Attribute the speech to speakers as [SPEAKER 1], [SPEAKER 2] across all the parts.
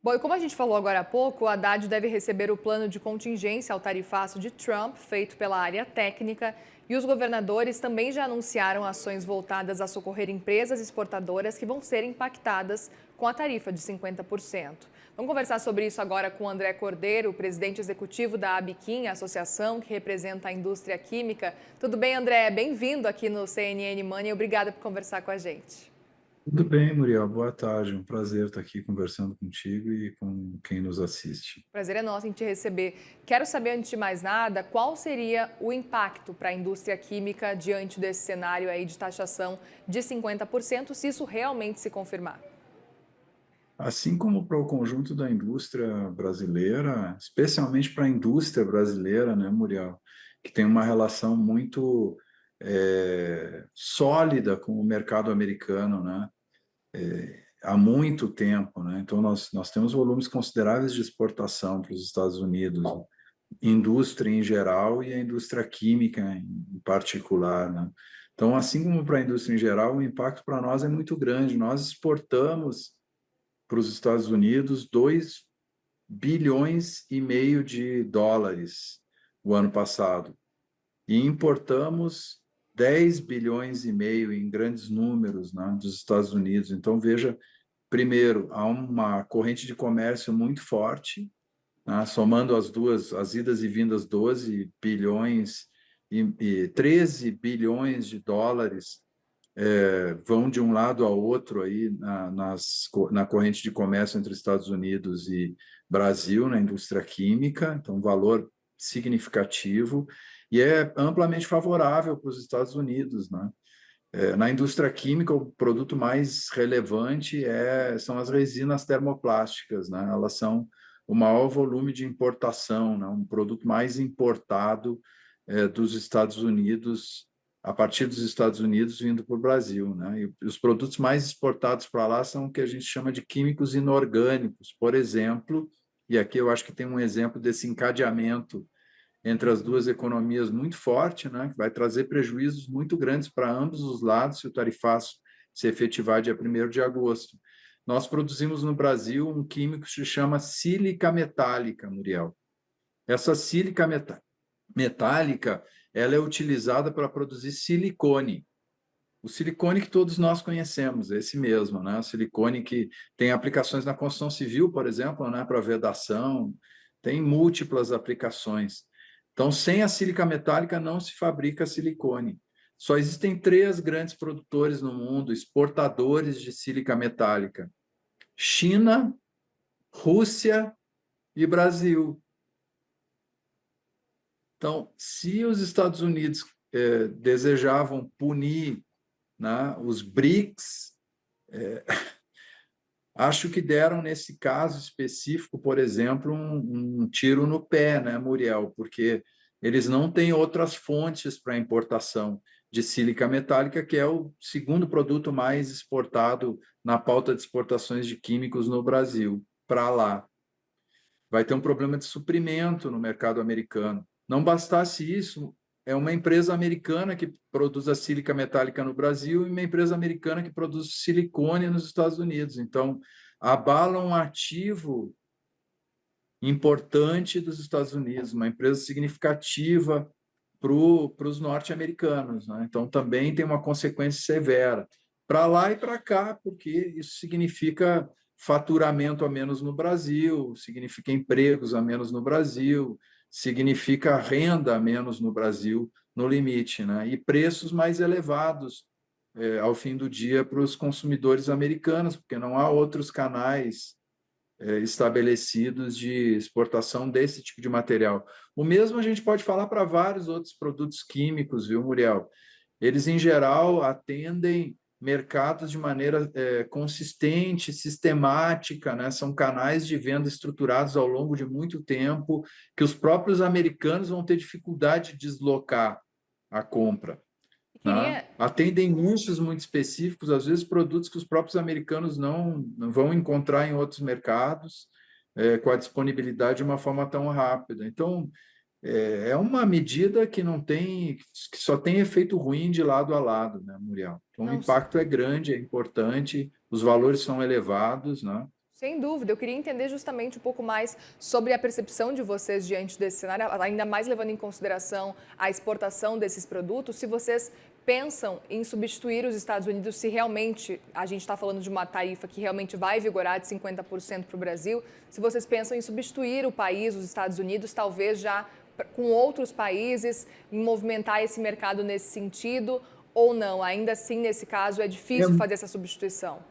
[SPEAKER 1] Bom, e como a gente falou agora há pouco, o Haddad deve receber o plano de contingência ao tarifaço de Trump, feito pela área técnica, e os governadores também já anunciaram ações voltadas a socorrer empresas exportadoras que vão ser impactadas com a tarifa de 50%. Vamos conversar sobre isso agora com o André Cordeiro, o presidente executivo da Abiquim, a associação que representa a indústria química. Tudo bem, André? Bem-vindo aqui no CNN Money. Obrigada por conversar com a gente.
[SPEAKER 2] Tudo bem, Muriel. Boa tarde. Um prazer estar aqui conversando contigo e com quem nos assiste.
[SPEAKER 1] Prazer é nosso em te receber. Quero saber, antes de mais nada, qual seria o impacto para a indústria química diante desse cenário aí de taxação de 50%, se isso realmente se confirmar?
[SPEAKER 2] Assim como para o conjunto da indústria brasileira, especialmente para a indústria brasileira, né, Muriel, que tem uma relação muito sólida com o mercado americano, né, há muito tempo, né? Então, nós temos volumes consideráveis de exportação para os Estados Unidos, indústria em geral e a indústria química em particular, né? Então, assim como para a indústria em geral, o impacto para nós é muito grande. Nós exportamos para os Estados Unidos 2,5 bilhões de dólares o ano passado e importamos 10,5 bilhões em grandes números, né, dos Estados Unidos. Então, veja, primeiro, há uma corrente de comércio muito forte, né, somando as duas, as idas e vindas, 12 bilhões e 13 bilhões de dólares vão de um lado ao outro aí na corrente de comércio entre Estados Unidos e Brasil, na indústria química, então um valor significativo, e é amplamente favorável para os Estados Unidos, né? Na indústria química, o produto mais relevante são as resinas termoplásticas, né? Elas são o maior volume de importação, né? Um produto mais importado dos Estados Unidos, a partir dos Estados Unidos vindo para o Brasil, né? E os produtos mais exportados para lá são o que a gente chama de químicos inorgânicos, por exemplo, e aqui eu acho que tem um exemplo desse encadeamento entre as duas economias muito forte, né, que vai trazer prejuízos muito grandes para ambos os lados se o tarifaço se efetivar dia 1º de agosto. Nós produzimos no Brasil um químico que se chama sílica metálica, Muriel. Essa sílica metálica, ela é utilizada para produzir silicone. O silicone que todos nós conhecemos, esse mesmo, né? O silicone que tem aplicações na construção civil, por exemplo, né? Para vedação, tem múltiplas aplicações. Então, sem a sílica metálica não se fabrica silicone. Só existem 3 grandes produtores no mundo, exportadores de sílica metálica: China, Rússia e Brasil. Então, se os Estados Unidos desejavam punir, né, os BRICS, acho que deram, nesse caso específico, por exemplo, um tiro no pé, né, Muriel? Porque eles não têm outras fontes para importação de sílica metálica, que é o segundo produto mais exportado na pauta de exportações de químicos no Brasil, para lá. Vai ter um problema de suprimento no mercado americano. Não bastasse isso, é uma empresa americana que produz a sílica metálica no Brasil e uma empresa americana que produz silicone nos Estados Unidos. Então, abala um ativo importante dos Estados Unidos, uma empresa significativa para os norte-americanos, né? Então, também tem uma consequência severa para lá e para cá, porque isso significa faturamento a menos no Brasil, significa empregos a menos no Brasil, significa renda a menos no Brasil, no limite, né? E preços mais elevados ao fim do dia para os consumidores americanos, porque não há outros canais estabelecidos de exportação desse tipo de material. O mesmo a gente pode falar para vários outros produtos químicos, viu, Muriel? Eles, em geral, atendem mercados de maneira consistente, sistemática, né? São canais de venda estruturados ao longo de muito tempo, que os próprios americanos vão ter dificuldade de deslocar a compra,
[SPEAKER 1] E
[SPEAKER 2] né?
[SPEAKER 1] queria,
[SPEAKER 2] Atendem nichos muito específicos, às vezes produtos que os próprios americanos não vão encontrar em outros mercados, com a disponibilidade de uma forma tão rápida. Então, é uma medida que não tem, que só tem efeito ruim de lado a lado, né, Muriel? Então, o
[SPEAKER 1] não,
[SPEAKER 2] impacto é grande, é importante, os valores são elevados, né?
[SPEAKER 1] Sem dúvida, eu queria entender justamente um pouco mais sobre a percepção de vocês diante desse cenário, ainda mais levando em consideração a exportação desses produtos, se vocês pensam em substituir os Estados Unidos, se realmente a gente está falando de uma tarifa que realmente vai vigorar de 50% para o Brasil, se vocês pensam em substituir o país, os Estados Unidos, talvez já com outros países, em movimentar esse mercado nesse sentido, ou não, ainda assim, nesse caso, é
[SPEAKER 2] É,
[SPEAKER 1] difícil fazer essa substituição.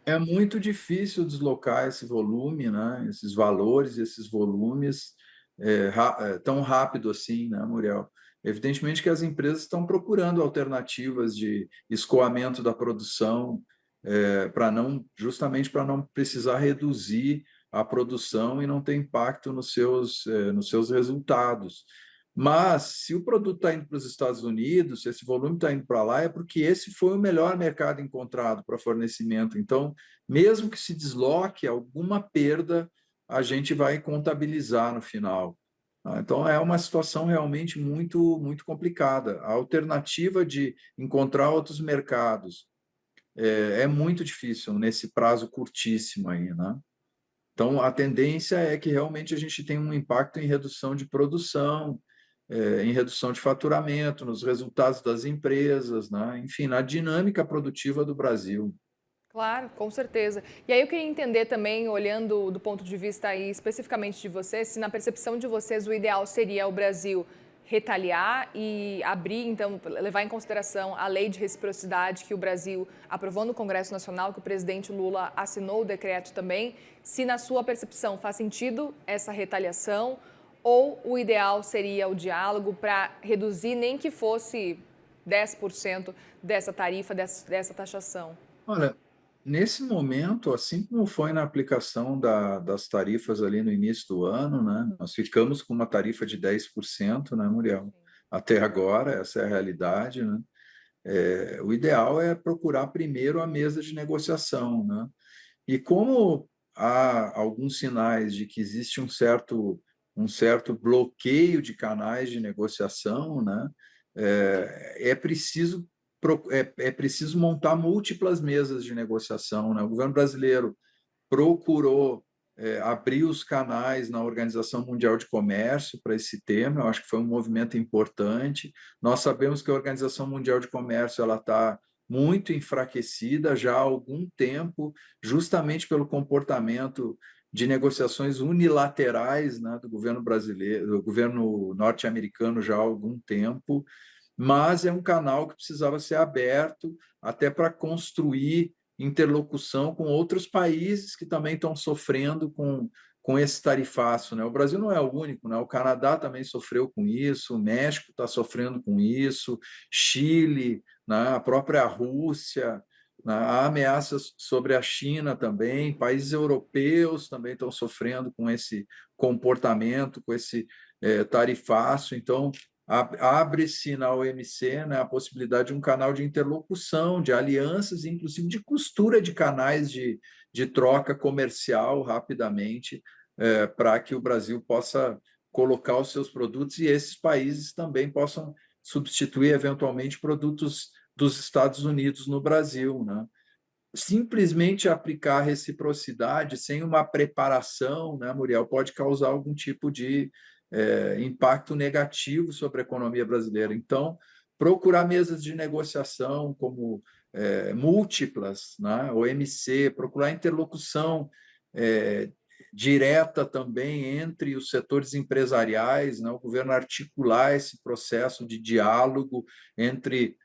[SPEAKER 2] é muito difícil deslocar esse volume, né? Esses valores, esses volumes tão rápido assim, né, Muriel? Evidentemente que as empresas estão procurando alternativas de escoamento da produção para não, justamente para não precisar reduzir a produção e não ter impacto nos seus resultados. Mas, se o produto está indo para os Estados Unidos, se esse volume está indo para lá, é porque esse foi o melhor mercado encontrado para fornecimento. Então, mesmo que se desloque alguma perda, a gente vai contabilizar no final. Então, é uma situação realmente muito complicada. A alternativa de encontrar outros mercados é muito difícil nesse prazo curtíssimo aí, né? Então, a tendência é que realmente a gente tenha um impacto em redução de produção, em redução de faturamento, nos resultados das empresas, né? Enfim, na dinâmica produtiva do Brasil.
[SPEAKER 1] Claro, com certeza. E aí eu queria entender também, olhando do ponto de vista aí especificamente de vocês, se na percepção de vocês o ideal seria o Brasil retaliar e abrir, então, levar em consideração a lei de reciprocidade que o Brasil aprovou no Congresso Nacional, que o presidente Lula assinou o decreto também. Se na sua percepção faz sentido essa retaliação ou o ideal seria o diálogo para reduzir nem que fosse 10% dessa tarifa, dessa taxação.
[SPEAKER 2] Olha, nesse momento, assim como foi na aplicação das tarifas ali no início do ano, né, nós ficamos com uma tarifa de 10%, né, Muriel? Até agora, essa é a realidade, né? O ideal é procurar primeiro a mesa de negociação, né? E como há alguns sinais de que existe um certo bloqueio de canais de negociação, né? É preciso é preciso montar múltiplas mesas de negociação, né? O governo brasileiro procurou abrir os canais na Organização Mundial de Comércio para esse tema. Eu acho que foi um movimento importante. Nós sabemos que a Organização Mundial de Comércio ela está muito enfraquecida já há algum tempo, justamente pelo comportamento de negociações unilaterais, né, do governo brasileiro, do governo norte-americano já há algum tempo, mas é um canal que precisava ser aberto até para construir interlocução com outros países que também estão sofrendo com esse tarifaço, né? O Brasil não é o único, né? O Canadá também sofreu com isso, o México está sofrendo com isso, Chile, né? A própria Rússia, né? Há ameaças sobre a China também, países europeus também estão sofrendo com esse comportamento, com esse tarifaço. Então, abre-se na OMC, né, a possibilidade de um canal de interlocução, de alianças, inclusive de costura de canais de troca comercial rapidamente, para que o Brasil possa colocar os seus produtos e esses países também possam substituir eventualmente produtos dos Estados Unidos no Brasil, né? Simplesmente aplicar reciprocidade sem uma preparação, né, Muriel, pode causar algum tipo de impacto negativo sobre a economia brasileira. Então, procurar mesas de negociação como múltiplas, né, OMC, procurar interlocução direta também entre os setores empresariais, né, o governo articular esse processo de diálogo entre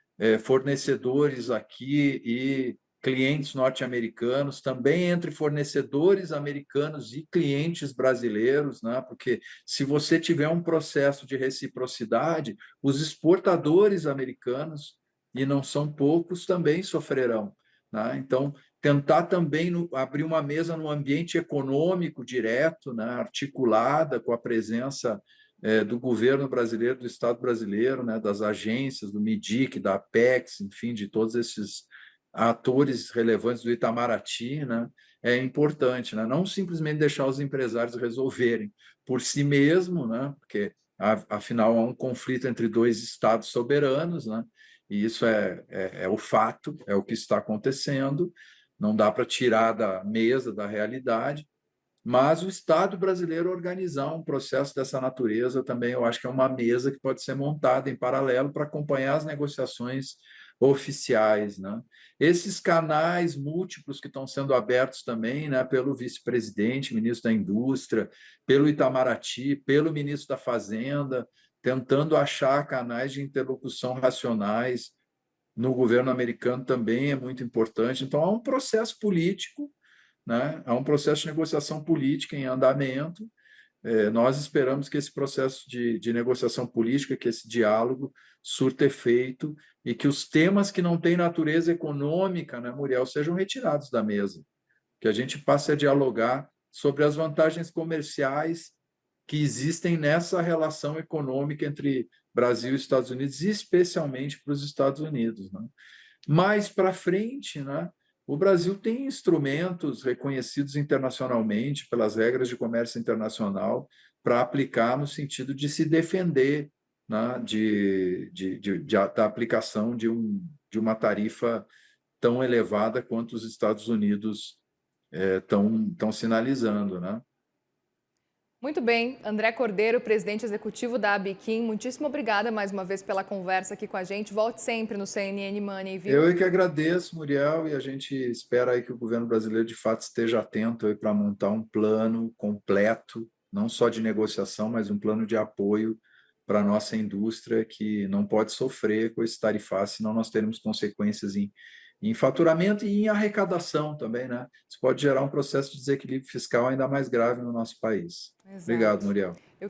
[SPEAKER 2] fornecedores aqui e clientes norte-americanos, também entre fornecedores americanos e clientes brasileiros, né? Porque se você tiver um processo de reciprocidade, os exportadores americanos, e não são poucos, também sofrerão, né? Então, tentar também abrir uma mesa no ambiente econômico direto, né? Articulada com a presença do governo brasileiro, do Estado brasileiro, né? Das agências, do MIDIC, da Apex, enfim, de todos esses atores relevantes do Itamaraty, né, é importante, né? Não simplesmente deixar os empresários resolverem por si mesmo, né, porque afinal há um conflito entre dois estados soberanos, né, e isso é o fato, é o que está acontecendo, não dá para tirar da mesa, da realidade, mas o Estado brasileiro organizar um processo dessa natureza também, eu acho que é uma mesa que pode ser montada em paralelo para acompanhar as negociações oficiais, né? Esses canais múltiplos que estão sendo abertos também, né, pelo vice-presidente, ministro da Indústria, pelo Itamaraty, pelo ministro da Fazenda, tentando achar canais de interlocução racionais no governo americano também é muito importante. Então, há um processo político, né? Há um processo de negociação política em andamento. Nós esperamos que esse processo de negociação política, que esse diálogo surta efeito e que os temas que não têm natureza econômica, né, Muriel, sejam retirados da mesa, que a gente passe a dialogar sobre as vantagens comerciais que existem nessa relação econômica entre Brasil e Estados Unidos, especialmente para os Estados Unidos, né? Mais para frente, né, o Brasil tem instrumentos reconhecidos internacionalmente pelas regras de comércio internacional para aplicar no sentido de se defender, né, da aplicação de uma tarifa tão elevada quanto os Estados Unidos estão sinalizando, né?
[SPEAKER 1] Muito bem, André Cordeiro, presidente executivo da Abiquim, muitíssimo obrigada mais uma vez pela conversa aqui com a gente. Volte sempre no CNN Money, viu?
[SPEAKER 2] Eu é que agradeço, Muriel, e a gente espera aí que o governo brasileiro de fato esteja atento aí para montar um plano completo, não só de negociação, mas um plano de apoio para a nossa indústria que não pode sofrer com esse tarifaço, senão nós teremos consequências em faturamento e em arrecadação também, né? Isso pode gerar um processo de desequilíbrio fiscal ainda mais grave no nosso país.
[SPEAKER 1] Exato.
[SPEAKER 2] Obrigado, Muriel.